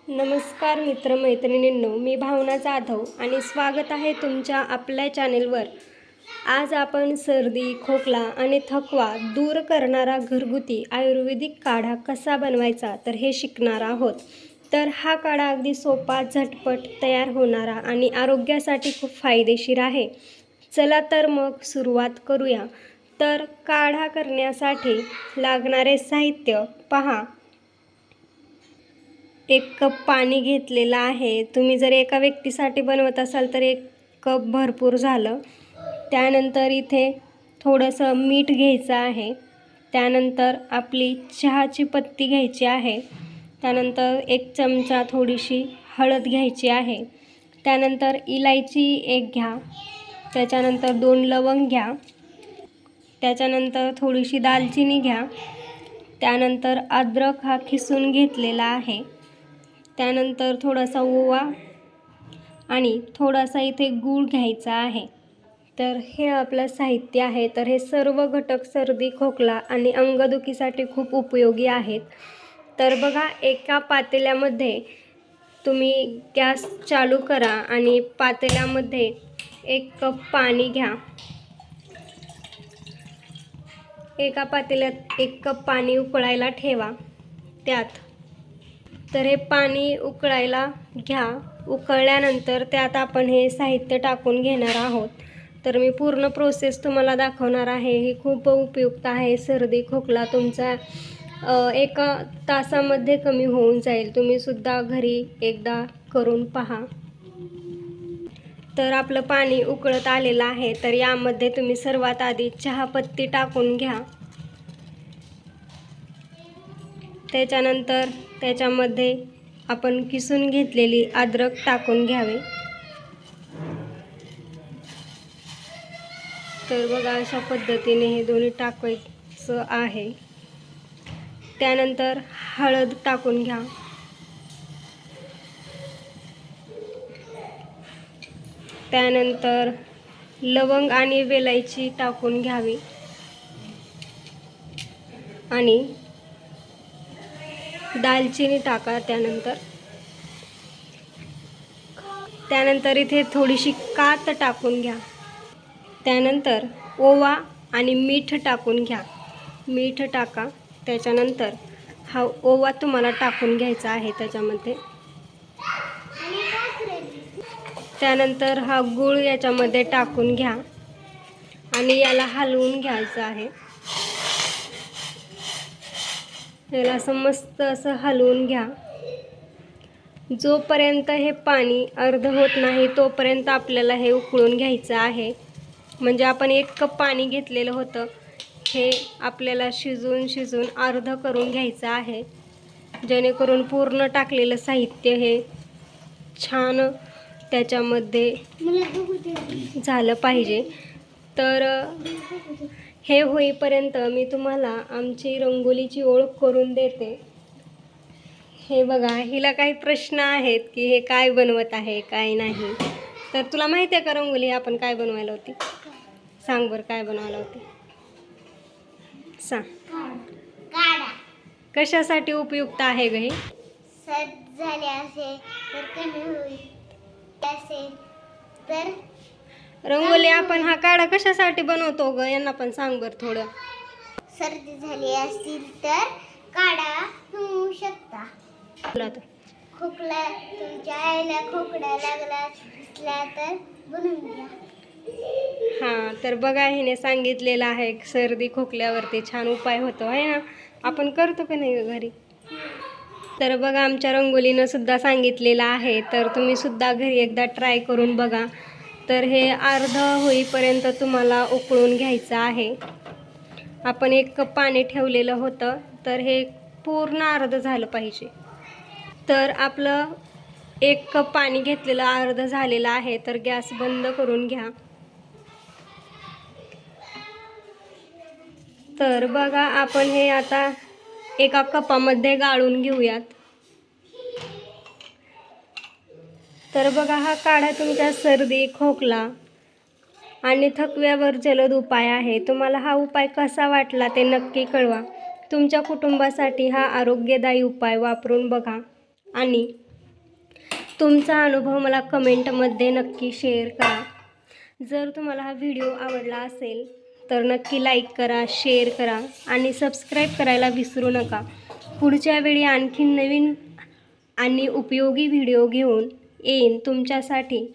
नमस्कार मित्रमैत्रिणींनो, मी भावना जाधव आणि स्वागत आहे तुमच्या आपल्या चॅनेलवर। आज आपण सर्दी, खोकला आणि थकवा दूर करणारा घरगुती आयुर्वेदिक काढा कसा बनवायचा तर हे शिकणार आहोत। तर हा काढा अगदी सोपा, झटपट तयार होणारा आणि आरोग्यासाठी खूप फायदेशीर आहे। चला तर मग सुरुवात करूया। तर काढा करण्यासाठी लागणारे साहित्य पहा। 1 कप पाणी घेतलेलं आहे। तुम्ही जर एका व्यक्तीसाठी बनवत असाल तर 1 कप भरपूर झालं। त्यानंतर इथे थोडंसं मीठ घ्यायचं आहे। त्यानंतर आपली चहाची पत्ती घ्यायची आहे। त्यानंतर 1 चमचा थोडीशी हळद घ्यायची आहे। त्यानंतर इलायची 1 घ्या। त्याच्यानंतर 2 लवंग घ्या। त्याच्यानंतर थोडीशी दालचिनी घ्या। त्यानंतर अद्रक हा खिसून घेतलेला आहे। त्यानंतर थोडासा ओवा आणि थोडासा इथे गूळ घ्यायचा आहे। तर हे आपलं साहित्य आहे। तर हे सर्व घटक सर्दी, खोकला आणि अंगदुखीसाठी खूप उपयोगी आहेत। तर बघा, एका पातेल्यामध्ये तुम्ही गॅस चालू करा आणि पातेल्यामध्ये 1 कप पाणी घ्या। एका पातेल्यात 1 कप पाणी उकळायला ठेवा। तर हे पाणी उकळायला घ्या। उकळल्यानंतर त्यात आपण हे साहित्य टाकून घेणार आहोत। तर मी पूर्ण प्रोसेस तुम्हाला दाखवणार आहे। ही खूप उपयुक्त आहे। सर्दी, खोकला तुमचा 1 तासामध्ये कमी होऊन जाईल। तुम्ही सुद्धा घरी एकदा करून पहा। तर आपलं पाणी उकळत आलेलं आहे। तर यामध्ये तुम्ही सर्वात आधी चहापत्ती टाकून घ्या। त्याच्यानंतर त्याच्यामध्ये आपण किसून घेतलेली अद्रक टाकून घ्यावे। तर बघा, अशा पद्धतीने हे दोन्ही टाकायचं आहे। त्यानंतर हळद टाकून घ्या। त्यानंतर लवंग आणि वेलायची टाकून घ्यावी आणि दालचिनी टाका। त्यानंतर इथे थोडीशी कात टाकून घ्या। त्यानंतर ओवा आणि मीठ टाकून घ्या। मीठ टाका। त्याच्यानंतर हा ओवा तुम्हाला टाकून घ्यायचा आहे त्याच्यामध्ये। त्यानंतर हा गूळ याच्यामध्ये टाकून घ्या आणि याला हलवून घ्यायचं आहे। याला असं मस्त असं हलवून घ्या। जोपर्यंत हे पाणी अर्ध होत नाही तोपर्यंत आपल्याला हे उकळून घ्यायचं आहे। म्हणजे आपण 1 कप पाणी घेतलेलं होतं, हे आपल्याला शिजून अर्ध करून घ्यायचं आहे। जेणेकरून पूर्ण टाकलेलं साहित्य हे छान त्याच्यामध्ये झालं पाहिजे। तर हे होईपर्यंत मी तुम्हाला आमची रंगोलीची ओळख करून देते। हे बघा, हिला काही प्रश्न आहेत की हे काय बनवत आहे काय नाही। तर तुला माहिती आहे का रंगोली आपण काय बनवायला होती? सांग बरं, काय बनवायला होती सांग। काढा कशासाठी उपयुक्त आहे ग हे? सर्दी झाली असेल तर कमी होईल असेल तर रंगोली आपण हा काढा कशासाठी बनवतो ग, यांना पण सांग बरं थोडं। सर्दी झाली असेल तर काढा होऊ शकता। खोकला, तुमच्या आईला खोकला लागला असला तर बनवून घ्या। हां, तर बघा, हिने सांगितलेलं आहे सर्दी खोकल्यावरती छान उपाय होतो आहे ना। आपण करतो का नाही घरी? तर बघा, आमच्या रंगोलीनं सुद्धा सांगितलेलं आहे। तर तुम्ही सुद्धा घरी एकदा ट्राय करून बघा। तर हे अर्ध होईपर्यंत तुम्हाला उकळून घ्यायचं आहे। आपण 1 कप पाणी ठेवलेलं होतं, तर हे पूर्ण अर्ध झालं पाहिजे। तर आपलं 1 कप पाणी घेतलेलं अर्ध झालेलं आहे। तर गॅस बंद करून घ्या। तर बघा, आपण हे आता एका कपामध्ये गाळून घेऊयात। तर बघा, हा काढा तुमच्या सर्दी, खोकला आणि थकव्यावर जलद उपाय आहे। तुम्हाला हा उपाय कसा वाटला ते नक्की कळवा। तुमच्या कुटुंबासाठी हा आरोग्यदायी उपाय वापरून बघा आणि तुमचा अनुभव मला कमेंटमध्ये नक्की शेअर करा. जर तुम्हाला हा व्हिडिओ आवडला असेल तर नक्की लाईक करा, शेअर करा आणि सबस्क्राईब करायला विसरू नका. पुढच्या वेळी आणखीन नवीन आणि उपयोगी व्हिडिओ घेऊन येईन तुमच्यासाठी,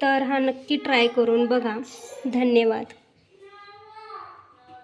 तर हा नक्की ट्राय करून बघा. धन्यवाद.